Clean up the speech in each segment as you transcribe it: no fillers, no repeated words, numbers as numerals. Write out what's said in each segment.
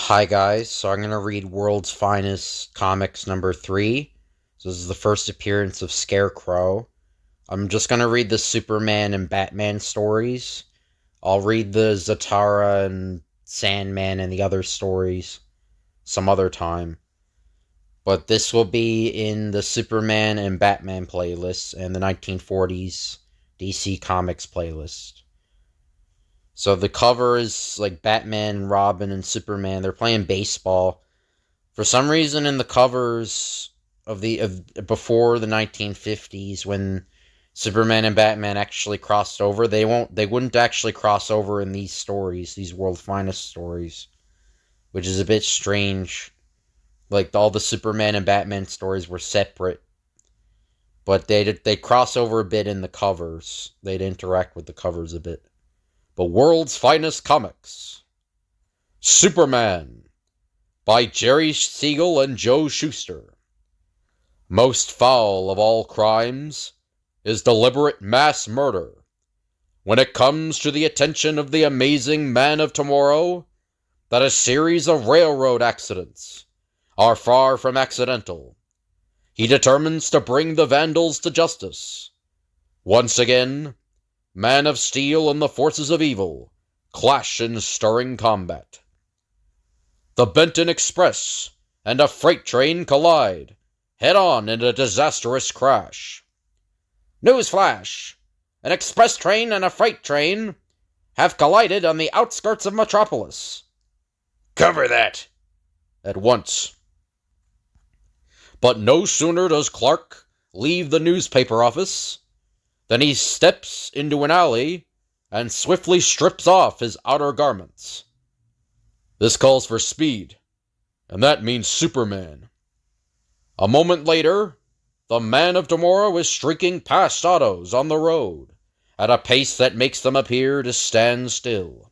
Hi guys, so I'm going to read World's Finest Comics number 3. So this is the first appearance of Scarecrow. I'm just going to read the Superman and Batman stories. I'll read the Zatara and Sandman and the other stories some other time. But this will be in the Superman and Batman playlist and the 1940s DC Comics playlist. So the cover is like Batman, Robin, and Superman. They're playing baseball. For some reason, in the covers of before the 1950s, when Superman and Batman actually crossed over, they wouldn't actually cross over in these stories, these World's Finest stories, which is a bit strange. Like all the Superman and Batman stories were separate, but they cross over a bit in the covers. They'd interact with the covers a bit. The World's Finest Comics. Superman by Jerry Siegel and Joe Shuster. Most foul of all crimes is deliberate mass murder. When it comes to the attention of the amazing man of tomorrow, that a series of railroad accidents are far from accidental, he determines to bring the vandals to justice. Once again, Man of Steel and the forces of evil clash in stirring combat. The Benton Express and a freight train collide, head-on in a disastrous crash. Newsflash! An express train and a freight train have collided on the outskirts of Metropolis. Cover that! At once. But no sooner does Clark leave the newspaper office then he steps into an alley and swiftly strips off his outer garments. This calls for speed, and that means Superman. A moment later, the man of tomorrow is streaking past autos on the road at a pace that makes them appear to stand still.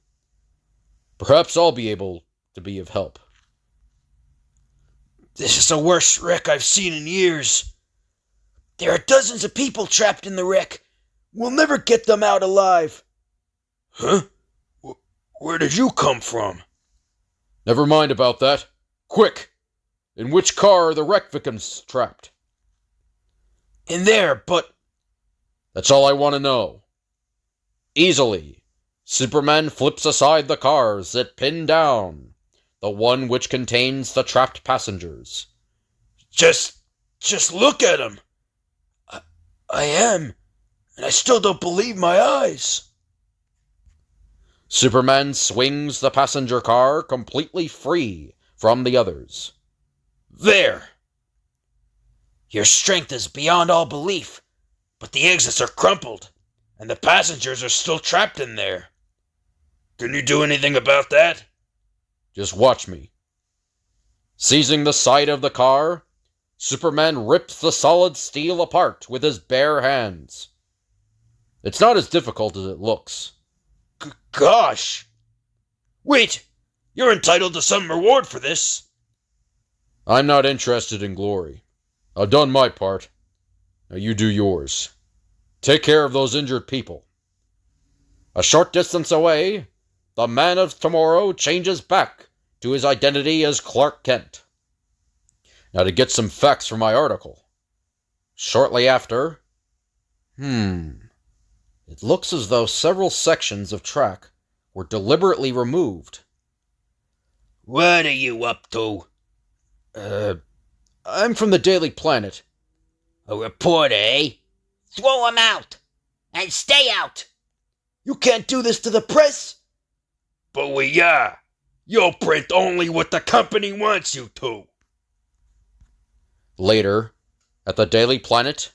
Perhaps I'll be able to be of help. This is the worst wreck I've seen in years. There are dozens of people trapped in the wreck. We'll never get them out alive. Huh? Where did you come from? Never mind about that. Quick! In which car are the wreck victims trapped? In there, but... That's all I want to know. Easily, Superman flips aside the cars that pin down the one which contains the trapped passengers. Just look at him. I am. And I still don't believe my eyes. Superman swings the passenger car completely free from the others. There! Your strength is beyond all belief, but the exits are crumpled, and the passengers are still trapped in there. Can you do anything about that? Just watch me. Seizing the side of the car, Superman rips the solid steel apart with his bare hands. It's not as difficult as it looks. Gosh! Wait! You're entitled to some reward for this. I'm not interested in glory. I've done my part. Now you do yours. Take care of those injured people. A short distance away, the man of tomorrow changes back to his identity as Clark Kent. Now to get some facts for my article. Shortly after... It looks as though several sections of track were deliberately removed. What are you up to? I'm from the Daily Planet. A reporter, eh? Throw him out! And stay out! You can't do this to the press! But we are! You'll print only what the company wants you to! Later, at the Daily Planet,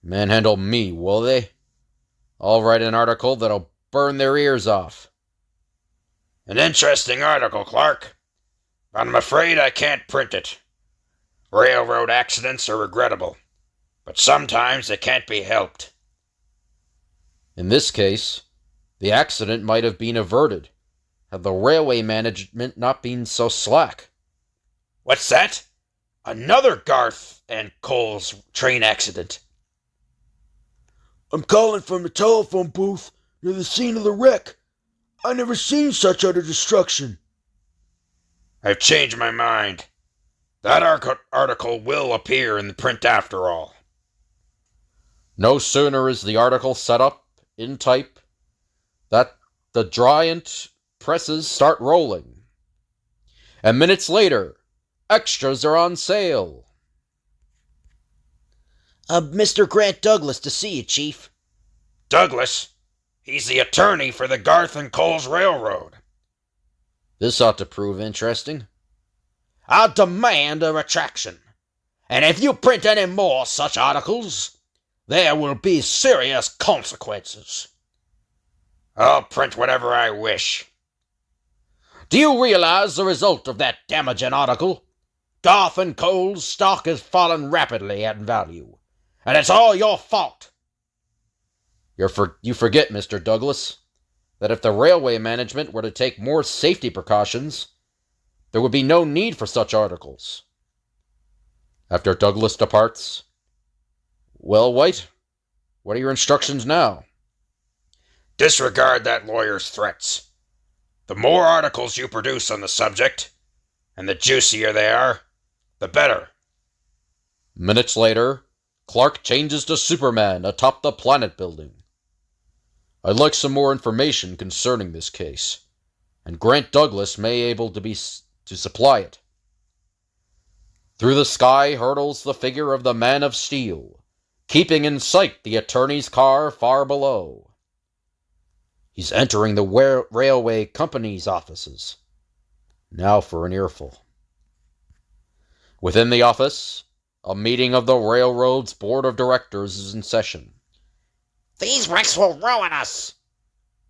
manhandle me, will they? I'll write an article that'll burn their ears off. An interesting article, Clark. But I'm afraid I can't print it. Railroad accidents are regrettable, but sometimes they can't be helped. In this case, the accident might have been averted had the railway management not been so slack. What's that? Another Garth and Cole's train accident. I'm calling from the telephone booth near the scene of the wreck. I never seen such utter destruction. I've changed my mind. That article will appear in print after all. No sooner is the article set up in type that the giant presses start rolling. And minutes later, extras are on sale. Mr. Grant Douglas to see you, Chief. Douglas? He's the attorney for the Garth and Coles Railroad. This ought to prove interesting. I demand a retraction. And if you print any more such articles, there will be serious consequences. I'll print whatever I wish. Do you realize the result of that damaging article? Garth and Coles' stock has fallen rapidly in value, and it's all your fault. You forget, Mr. Douglas, that if the railway management were to take more safety precautions, there would be no need for such articles. After Douglas departs, well, White, what are your instructions now? Disregard that lawyer's threats. The more articles you produce on the subject, and the juicier they are, the better. Minutes later, Clark changes to Superman atop the planet building. I'd like some more information concerning this case, and Grant Douglas may be able to supply it. Through the sky hurtles the figure of the Man of Steel, keeping in sight the attorney's car far below. He's entering the railway company's offices. Now for an earful. Within the office, a meeting of the railroad's board of directors is in session. These wrecks will ruin us.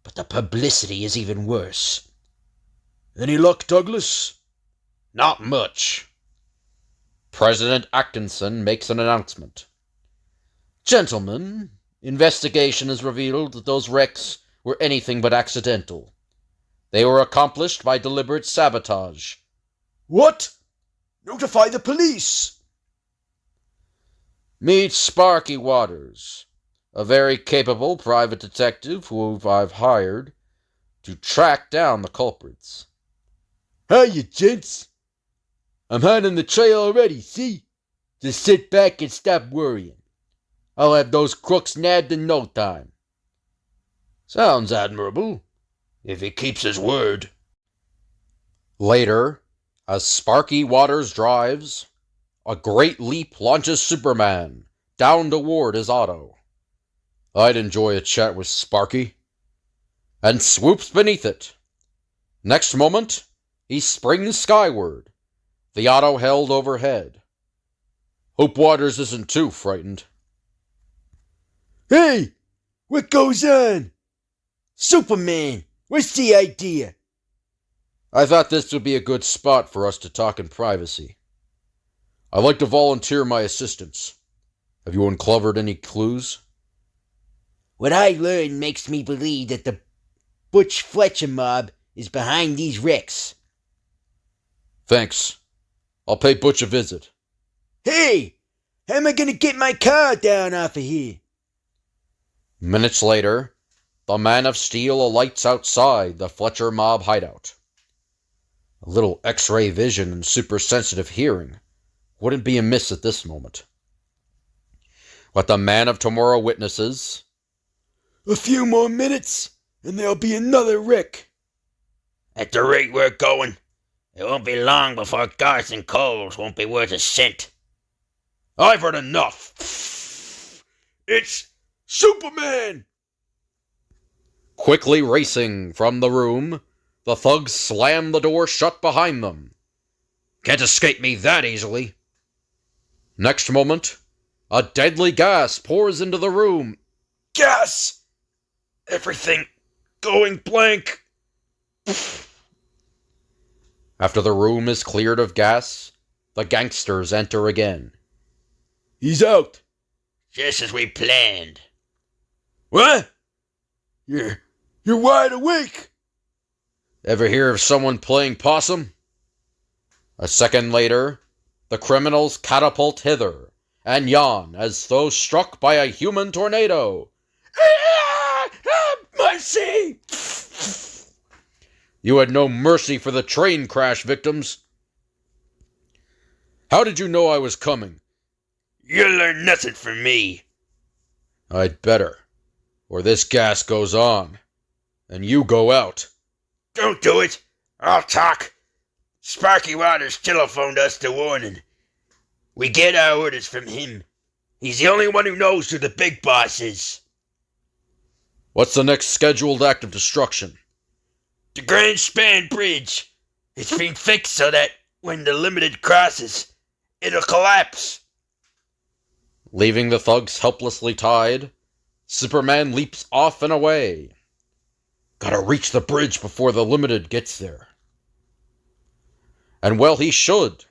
But the publicity is even worse. Any luck, Douglas? Not much. President Atkinson makes an announcement. Gentlemen, investigation has revealed that those wrecks were anything but accidental. They were accomplished by deliberate sabotage. What? Notify the police! Meet Sparky Waters, a very capable private detective who I've hired to track down the culprits. Hiya, gents. I'm hot on the trail already, see? Just sit back and stop worrying. I'll have those crooks nabbed in no time. Sounds admirable, if he keeps his word. Later, as Sparky Waters drives, a great leap launches Superman down toward his auto. I'd enjoy a chat with Sparky. And swoops beneath it. Next moment, he springs skyward, the auto held overhead. Hope Waters isn't too frightened. Hey! What goes on? Superman, what's the idea? I thought this would be a good spot for us to talk in privacy. I'd like to volunteer my assistance. Have you uncovered any clues? What I learned makes me believe that the Butch Fletcher mob is behind these wrecks. Thanks. I'll pay Butch a visit. Hey! How am I gonna get my car down off of here? Minutes later, the Man of Steel alights outside the Fletcher mob hideout. A little X-ray vision and super-sensitive hearing wouldn't be amiss at this moment. What the Man of Tomorrow witnesses... A few more minutes, and there'll be another wreck. At the rate we're going, it won't be long before Garth and Coles won't be worth a cent. I've heard enough. It's Superman! Quickly racing from the room, the thugs slam the door shut behind them. Can't escape me that easily. Next moment, a deadly gas pours into the room. Gas! Everything going blank. After the room is cleared of gas, the gangsters enter again. He's out. Just as we planned. What? You're wide awake. Ever hear of someone playing possum? A second later, the criminals catapult hither and yawn as though struck by a human tornado. Mercy! You had no mercy for the train crash victims. How did you know I was coming? You'll learn nothing from me. I'd better, or this gas goes on, and you go out. Don't do it. I'll talk. Sparky Waters telephoned us to warning. We get our orders from him. He's the only one who knows who the big boss is. What's the next scheduled act of destruction? The Grand Span Bridge. It's been fixed so that when the Limited crosses, it'll collapse. Leaving the thugs helplessly tied, Superman leaps off and away. Gotta reach the bridge before the Limited gets there. And well he should,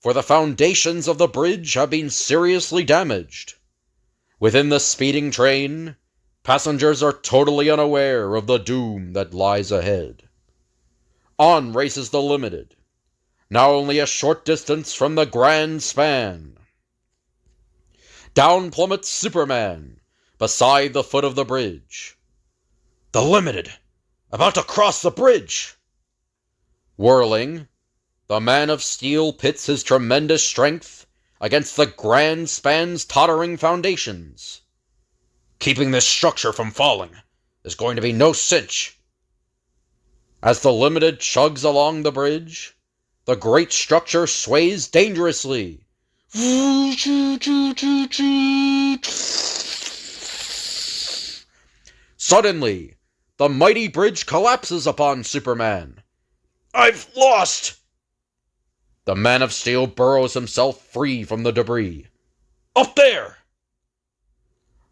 for the foundations of the bridge have been seriously damaged. Within the speeding train, passengers are totally unaware of the doom that lies ahead. On races the Limited, now only a short distance from the Grand Span. Down plummets Superman, beside the foot of the bridge. The Limited, about to cross the bridge! Whirling, the Man of Steel pits his tremendous strength against the Grand Span's tottering foundations. Keeping this structure from falling is going to be no cinch. As the Limited chugs along the bridge, the great structure sways dangerously. Suddenly, the mighty bridge collapses upon Superman. I've lost! The Man of Steel burrows himself free from the debris. Up there!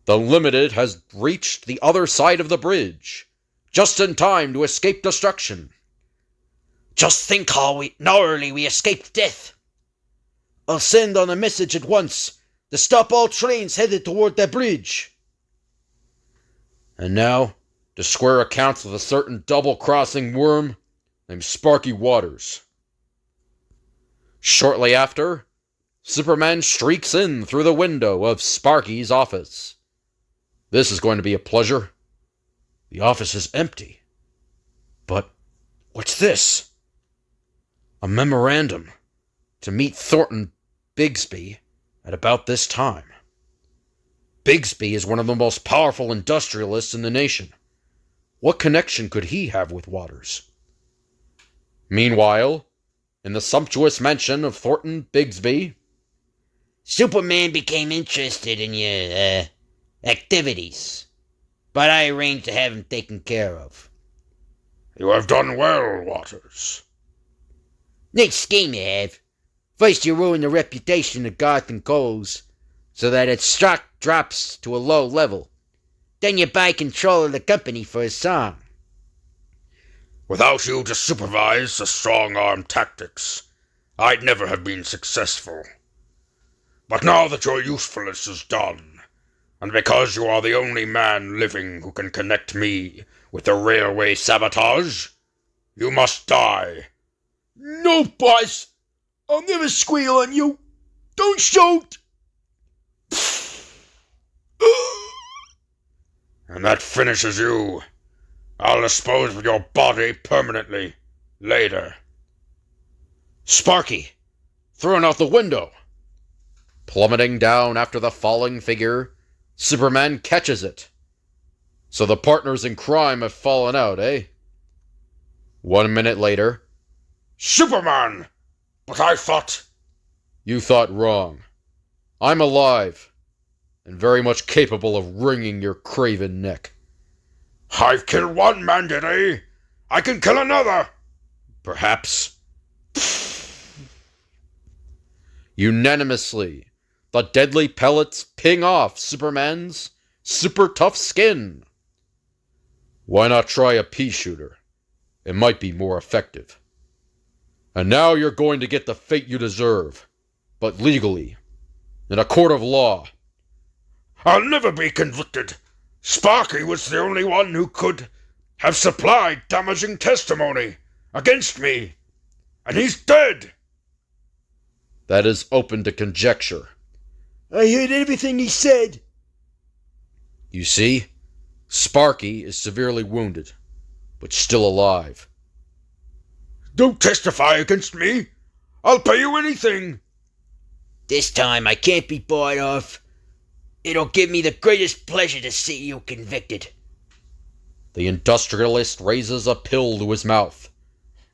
The Limited has reached the other side of the bridge, just in time to escape destruction. Just think how narrowly we escaped death. I'll send on a message at once to stop all trains headed toward the bridge. And now, to square accounts with a certain double-crossing worm named Sparky Waters. Shortly after, Superman streaks in through the window of Sparky's office. This is going to be a pleasure. The office is empty. But what's this? A memorandum to meet Thornton Bigsby at about this time. Bigsby is one of the most powerful industrialists in the nation. What connection could he have with Waters? Meanwhile, in the sumptuous mansion of Thornton Bigsby, Superman became interested in your, activities, but I arranged to have him taken care of. You have done well, Waters. Neat scheme you have. First you ruin the reputation of Gotham Coals, so that its stock drops to a low level. Then you buy control of the company for a song. Without you to supervise the strong-arm tactics, I'd never have been successful. But now that your usefulness is done, and because you are the only man living who can connect me with the railway sabotage, you must die. No, boss! I'll never squeal on you! Don't shoot! And that finishes you. I'll dispose of your body permanently later. Sparky, thrown out the window. Plummeting down after the falling figure, Superman catches it. So the partners in crime have fallen out, eh? 1 minute later, Superman! But I thought... You thought wrong. I'm alive, and very much capable of wringing your craven neck. I've killed one man today. I can kill another. Perhaps. Unanimously, the deadly pellets ping off Superman's super tough skin. Why not try a pea shooter? It might be more effective. And now you're going to get the fate you deserve, but legally, in a court of law. I'll never be convicted. Sparky was the only one who could have supplied damaging testimony against me, and he's dead. That is open to conjecture. I heard everything he said. You see, Sparky is severely wounded, but still alive. Don't testify against me. I'll pay you anything. This time I can't be bought off. It'll give me the greatest pleasure to see you convicted. The industrialist raises a pill to his mouth.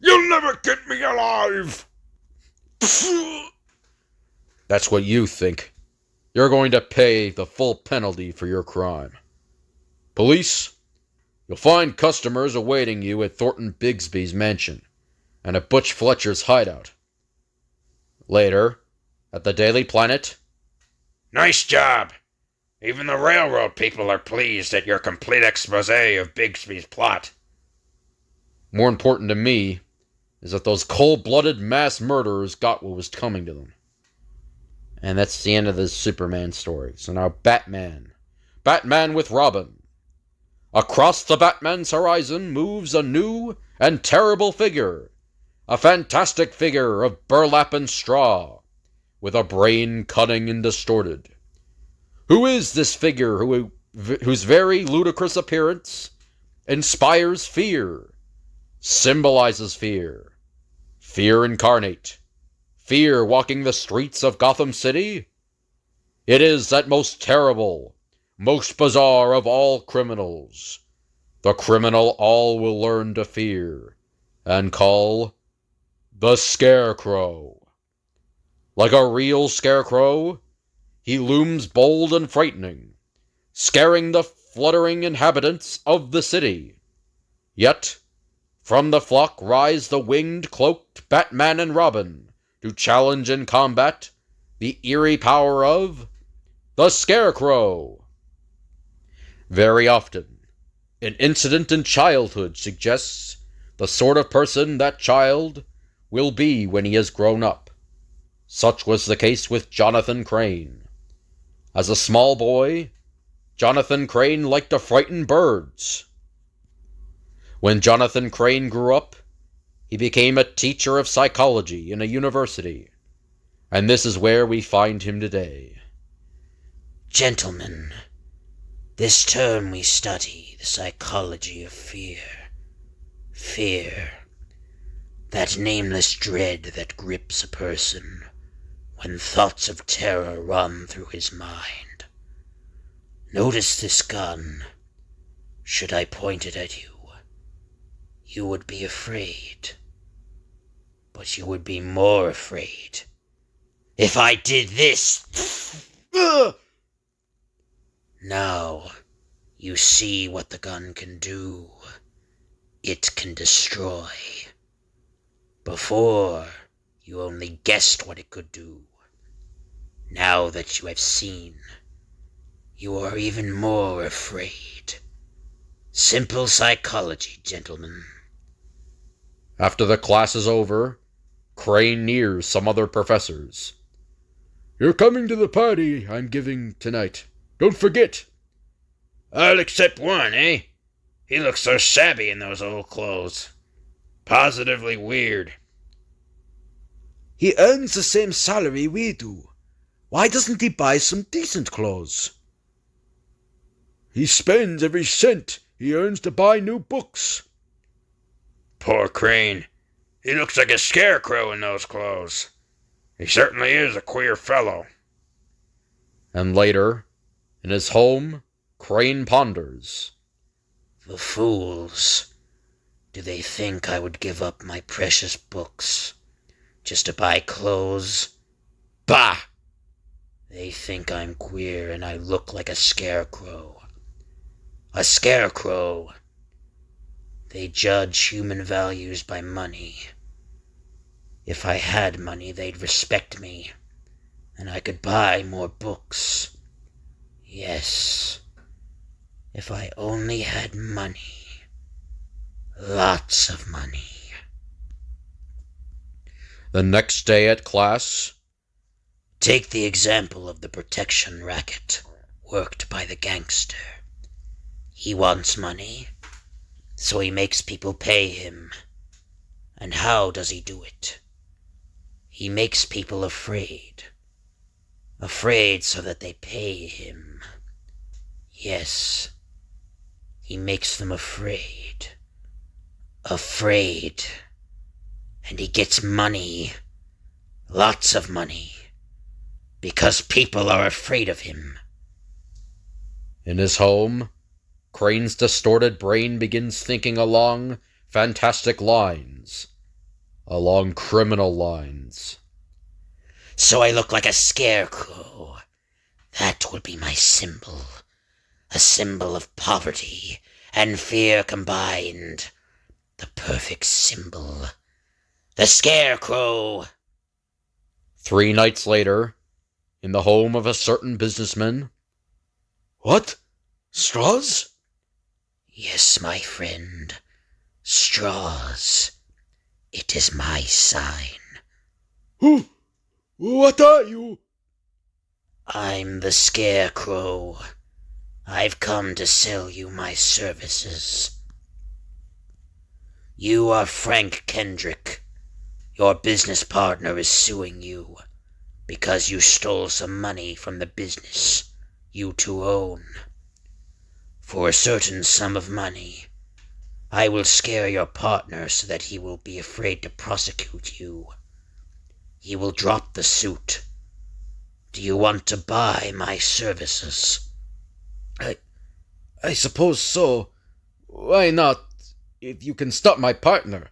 You'll never get me alive! That's what you think. You're going to pay the full penalty for your crime. Police, you'll find customers awaiting you at Thornton Bigsby's mansion and at Butch Fletcher's hideout. Later, at the Daily Planet. Nice job. Even the railroad people are pleased at your complete expose of Bigsby's plot. More important to me is that those cold-blooded mass murderers got what was coming to them. And that's the end of the Superman story. So now Batman. Batman with Robin. Across the Batman's horizon moves a new and terrible figure. A fantastic figure of burlap and straw, with a brain cunning and distorted. Who is this figure whose very ludicrous appearance inspires fear, symbolizes fear, fear incarnate, fear walking the streets of Gotham City? It is that most terrible, most bizarre of all criminals, the criminal all will learn to fear and call the Scarecrow. Like a real scarecrow, he looms bold and frightening, scaring the fluttering inhabitants of the city. Yet, from the flock rise the winged, cloaked Batman and Robin to challenge and combat the eerie power of the Scarecrow. Very often, an incident in childhood suggests the sort of person that child will be when he has grown up. Such was the case with Jonathan Crane. As a small boy, Jonathan Crane liked to frighten birds. When Jonathan Crane grew up, he became a teacher of psychology in a university, and this is where we find him today. Gentlemen, this term we study the psychology of fear. Fear. That nameless dread that grips a person when thoughts of terror run through his mind. Notice this gun. Should I point it at you, you would be afraid. But you would be more afraid if I did this. Now, you see what the gun can do. It can destroy. Before, you only guessed what it could do. Now that you have seen, you are even more afraid. Simple psychology, gentlemen. After the class is over, Crane nears some other professors. You're coming to the party I'm giving tonight. Don't forget. All except one, eh? He looks so shabby in those old clothes. Positively weird. He earns the same salary we do. Why doesn't he buy some decent clothes? He spends every cent he earns to buy new books. Poor Crane. He looks like a scarecrow in those clothes. He certainly is a queer fellow. And later, in his home, Crane ponders. The fools. Do they think I would give up my precious books just to buy clothes? Bah! They think I'm queer and I look like a scarecrow. A scarecrow. They judge human values by money. If I had money, they'd respect me, and I could buy more books. Yes, if I only had money. Lots of money. The next day at class, take the example of the protection racket worked by the gangster. He wants money, so he makes people pay him. And how does he do it? He makes people afraid. Afraid so that they pay him. Yes, he makes them afraid. Afraid. And he gets money. Lots of money. Because people are afraid of him. In his home, Crane's distorted brain begins thinking along fantastic lines, along criminal lines. So I look like a scarecrow. That will be my symbol. A symbol of poverty and fear combined. The perfect symbol. The Scarecrow. 3 nights later, in the home of a certain businessman. What? Straws? Yes, my friend. Straws. It is my sign. Who? What are you? I'm the Scarecrow. I've come to sell you my services. You are Frank Kendrick. Your business partner is suing you because you stole some money from the business you two own. For a certain sum of money, I will scare your partner so that he will be afraid to prosecute you. He will drop the suit. Do you want to buy my services? I suppose so. Why not, if you can stop my partner?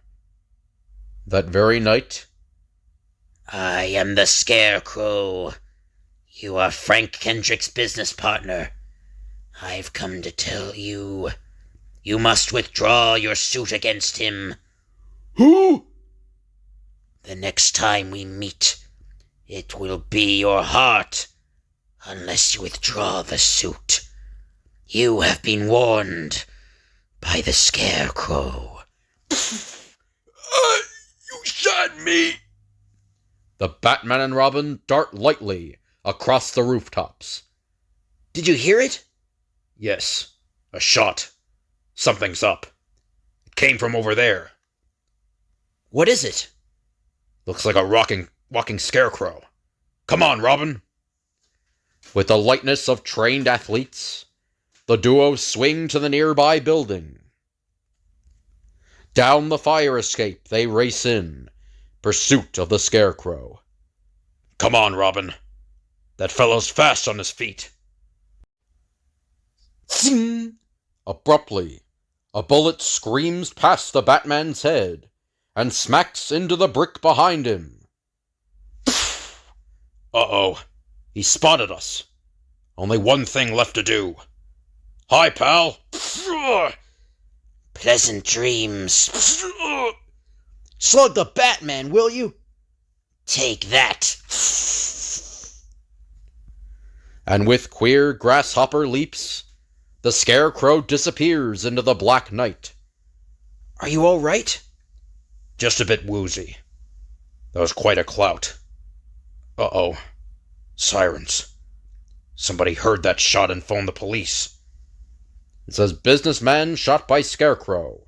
That very night, I am the Scarecrow. You are Frank Kendrick's business partner. I've come to tell you, you must withdraw your suit against him. Who? The next time we meet, it will be your heart, unless you withdraw the suit. You have been warned by the Scarecrow. You shot me! the Batman and Robin dart lightly across the rooftops. Did you hear it? Yes, a shot. Something's up. It came from over there. What is it? Looks like a walking scarecrow. Come on, Robin. With the lightness of trained athletes, the duo swing to the nearby building. Down the fire escape they race in pursuit of the Scarecrow. Come on, Robin. That fellow's fast on his feet. Zing! Abruptly, a bullet screams past the Batman's head and smacks into the brick behind him. Uh-oh. He spotted us. Only one thing left to do. Hi, pal. Pleasant dreams. Slug the Batman, will you? Take that. And with queer grasshopper leaps, the Scarecrow disappears into the black night. Are you all right? Just a bit woozy. That was quite a clout. Uh-oh. Sirens. Somebody heard that shot and phoned the police. It says, businessman shot by Scarecrow.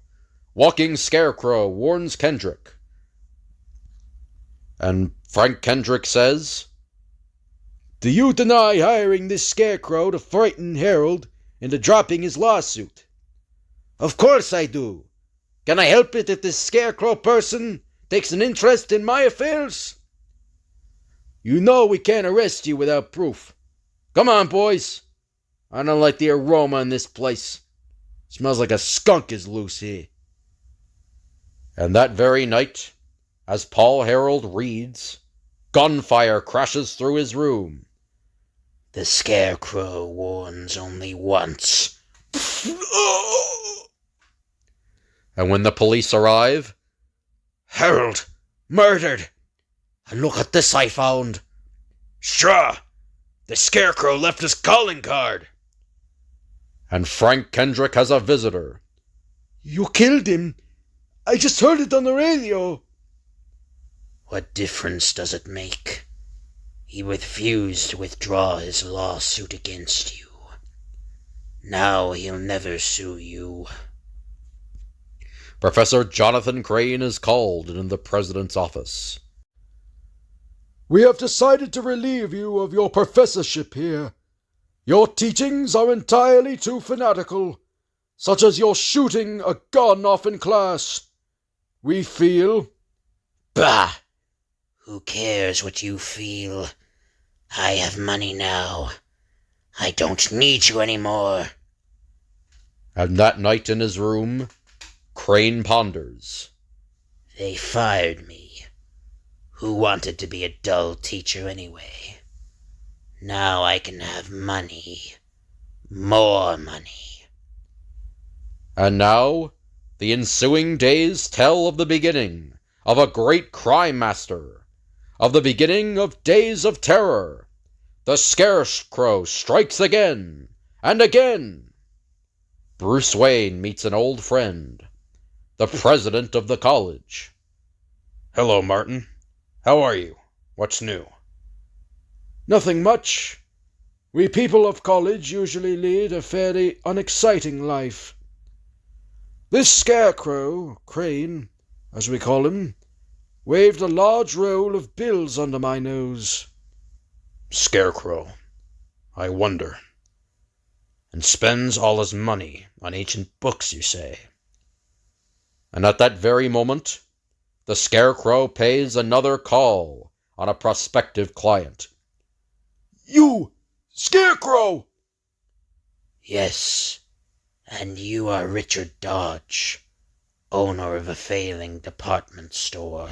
Walking Scarecrow warns Kendrick. And Frank Kendrick says, Do you deny hiring this Scarecrow to frighten Harold into dropping his lawsuit? Of course I do. Can I help it if this Scarecrow person takes an interest in my affairs? You know we can't arrest you without proof. Come on, boys. I don't like the aroma in this place. Smells like a skunk is loose here. and that very night, as Paul Harold reads, gunfire crashes through his room. The Scarecrow warns only once. And when the police arrive, Harold, murdered. And look at this I found. Straw, the Scarecrow left his calling card. and Frank Kendrick has a visitor. You killed him. I just heard it on the radio. What difference does it make? He refused to withdraw his lawsuit against you. Now he'll never sue you. Professor Jonathan Crane is called in the president's office. We have decided to relieve you of your professorship here. Your teachings are entirely too fanatical, such as your shooting a gun off in class. We feel... Bah! Who cares what you feel? I have money now. I don't need you anymore. And that night in his room, Crane ponders. They fired me. Who wanted to be a dull teacher anyway? Now I can have money. More money. And now, the ensuing days tell of the beginning of a great crime master, of the beginning of days of terror. The Scarecrow strikes again, and again. Bruce Wayne meets an old friend, the president of the college. Hello, Martin. How are you? What's new? Nothing much. We people of college usually lead a fairly unexciting life. This Scarecrow, Crane, as we call him, waved a large roll of bills under my nose. Scarecrow. I wonder. And spends all his money on ancient books, you say? And at that very moment, the Scarecrow pays another call on a prospective client. You, Scarecrow! Yes, and you are Richard Dodge, owner of a failing department store,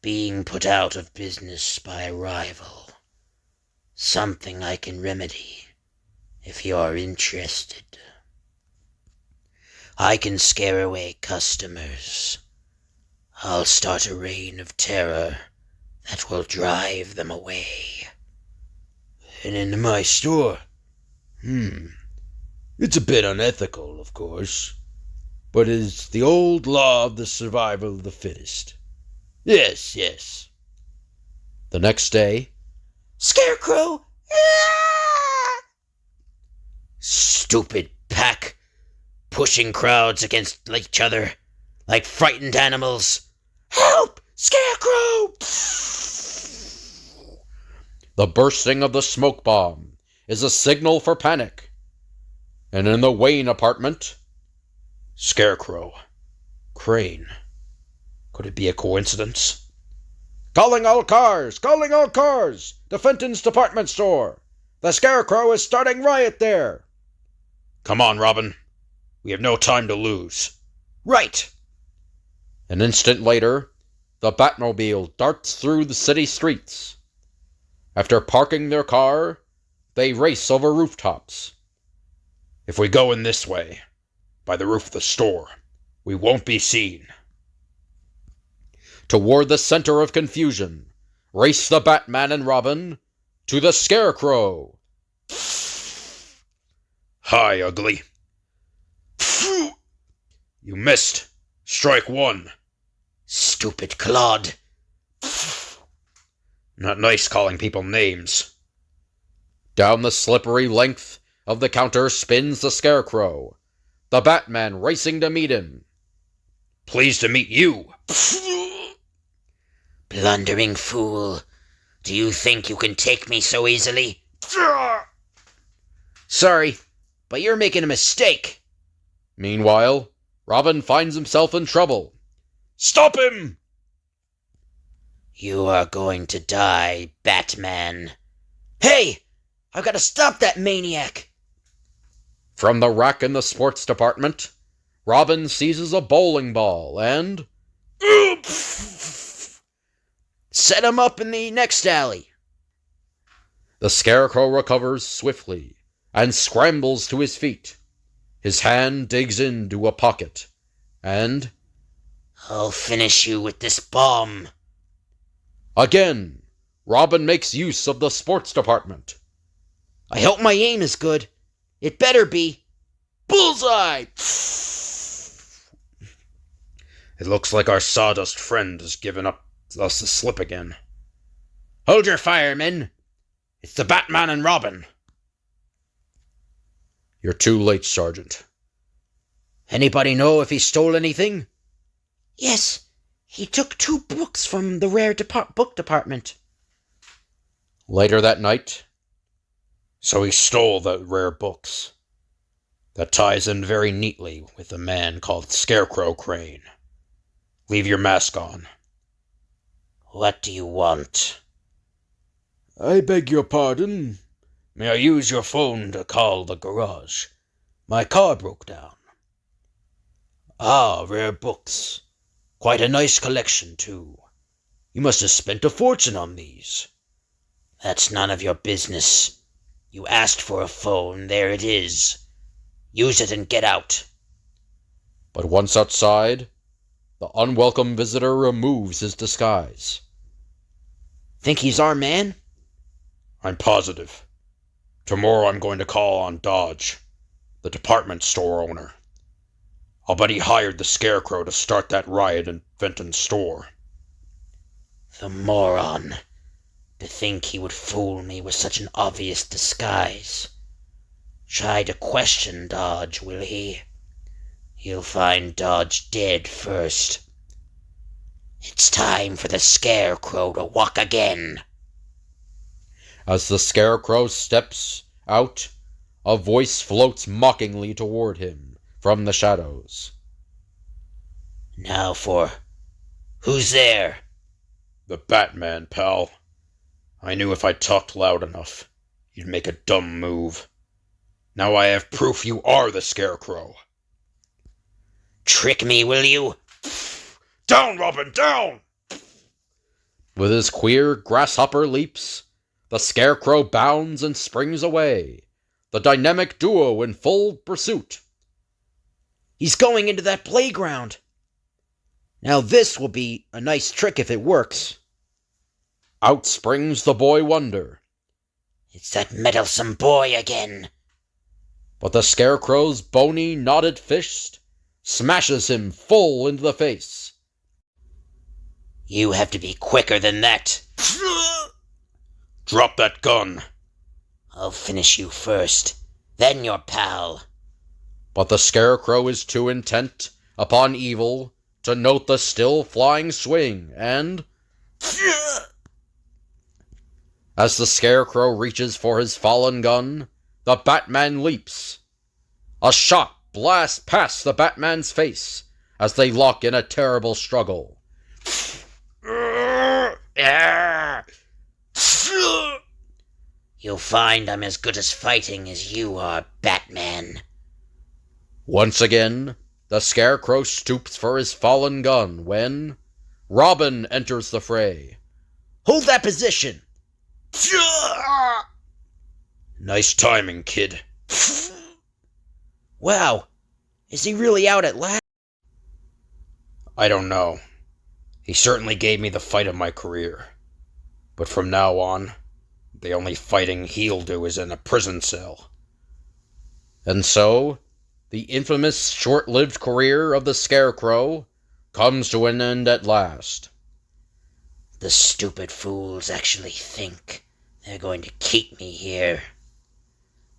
being put out of business by a rival. Something I can remedy, if you're interested. I can scare away customers. I'll start a reign of terror that will drive them away. And into my store? It's a bit unethical, of course, but it's the old law of the survival of the fittest. Yes, yes. The next day, Scarecrow! Ah! Stupid pack, pushing crowds against each other like frightened animals. Help! Scarecrow! the bursting of the smoke bomb is a signal for panic. And in the Wayne apartment, Scarecrow. Crane. Could it be a coincidence? Calling all cars! Calling all cars! The Fenton's department store! The Scarecrow is starting riot there! Come on, Robin. We have no time to lose. Right! An instant later, the Batmobile darts through the city streets. After parking their car, they race over rooftops. If we go in this way, by the roof of the store, we won't be seen. Toward the center of confusion, race the Batman and Robin to the Scarecrow. Hi, ugly. You missed. Strike one. Stupid clod. Not nice calling people names. Down the slippery length of the counter spins the Scarecrow, the Batman racing to meet him. Pleased to meet you. Blundering fool. Do you think you can take me so easily? Sorry, but you're making a mistake. Meanwhile, Robin finds himself in trouble. Stop him! You are going to die, Batman. Hey! I've got to stop that maniac! From the rack in the sports department, Robin seizes a bowling ball and... Set him up in the next alley. The Scarecrow recovers swiftly and scrambles to his feet. His hand digs into a pocket, and... I'll finish you with this bomb. Again, Robin makes use of the sports department. I hope my aim is good. It better be. Bullseye! It looks like our sawdust friend has given up us the slip again. Hold your fire, men. It's the Batman and Robin. You're too late, Sergeant. Anybody know if he stole anything? Yes, he took 2 books from the rare book department. Later that night, So he stole the rare books. That ties in very neatly with a man called Scarecrow Crane. Leave your mask on. What do you want? I beg your pardon. May I use your phone to call the garage? My car broke down. Ah, rare books. Quite a nice collection, too. You must have spent a fortune on these. That's none of your business. You asked for a phone, there it is. Use it and get out. But once outside, the unwelcome visitor removes his disguise. Think he's our man? I'm positive. Tomorrow I'm going to call on Dodge, the department store owner. I'll bet he hired the Scarecrow to start that riot in Fenton's store. The moron. To think he would fool me with such an obvious disguise. Try to question Dodge, will he? He'll find Dodge dead first. It's time for the Scarecrow to walk again. As the Scarecrow steps out, a voice floats mockingly toward him from the shadows. Now for... Who's there? The Batman, pal. I knew if I talked loud enough, you'd make a dumb move. Now I have proof you are the Scarecrow. Trick me, will you? Down, Robin, down! With his queer grasshopper leaps, the Scarecrow bounds and springs away, the dynamic duo in full pursuit. He's going into that playground. Now this will be a nice trick if it works. Out springs the boy wonder. It's that meddlesome boy again. But the Scarecrow's bony, knotted fist smashes him full into the face. You have to be quicker than that. Drop that gun. I'll finish you first, then your pal. But the Scarecrow is too intent upon evil to note the still flying swing, and... As the Scarecrow reaches for his fallen gun, the Batman leaps. A shot blasts past the Batman's face as they lock in a terrible struggle. You'll find I'm as good as fighting as you are, Batman. Once again, the Scarecrow stoops for his fallen gun when Robin enters the fray. Hold that position. Nice timing, kid. Wow, is he really out at last? I don't know. He certainly gave me the fight of my career. But from now on, the only fighting he'll do is in a prison cell. And so, the infamous short-lived career of the Scarecrow comes to an end at last. The stupid fools actually think they're going to keep me here.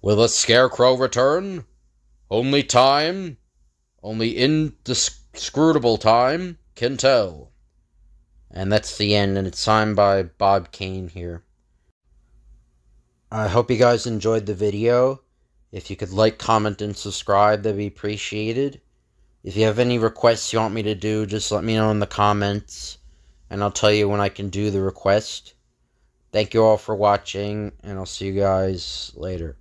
Will the Scarecrow return? Only time, only inscrutable time, can tell. And that's the end, and it's signed by Bob Kane here. I hope you guys enjoyed the video. If you could like, comment, and subscribe, that'd be appreciated. If you have any requests you want me to do, just let me know in the comments, and I'll tell you when I can do the request. Thank you all for watching, and I'll see you guys later.